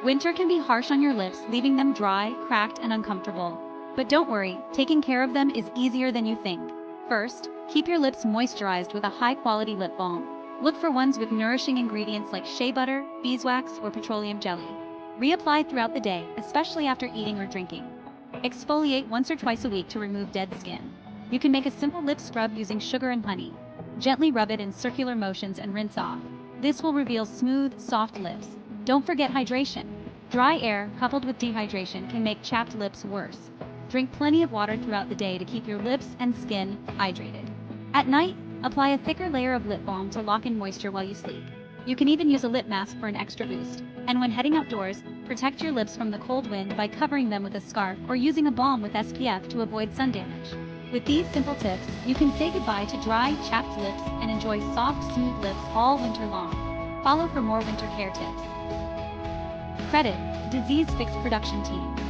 Winter can be harsh on your lips, leaving them dry, cracked, and uncomfortable. But don't worry, taking care of them is easier than you think. First, keep your lips moisturized with a high-quality lip balm. Look for ones with nourishing ingredients like shea butter, beeswax, or petroleum jelly. Reapply throughout the day, especially after eating or drinking. Exfoliate once or twice a week to remove dead skin. You can make a simple lip scrub using sugar and honey. Gently rub it in circular motions and rinse off. This will reveal smooth, soft lips. Don't forget hydration. Dry air coupled with dehydration can make chapped lips worse. Drink plenty of water throughout the day to keep your lips and skin hydrated. At night, apply a thicker layer of lip balm to lock in moisture while you sleep. You can even use a lip mask for an extra boost. And when heading outdoors, protect your lips from the cold wind by covering them with a scarf or using a balm with SPF to avoid sun damage. With these simple tips, you can say goodbye to dry, chapped lips and enjoy soft, smooth lips all winter long. Follow for more winter care tips. Credit: Disease Fix Production Team.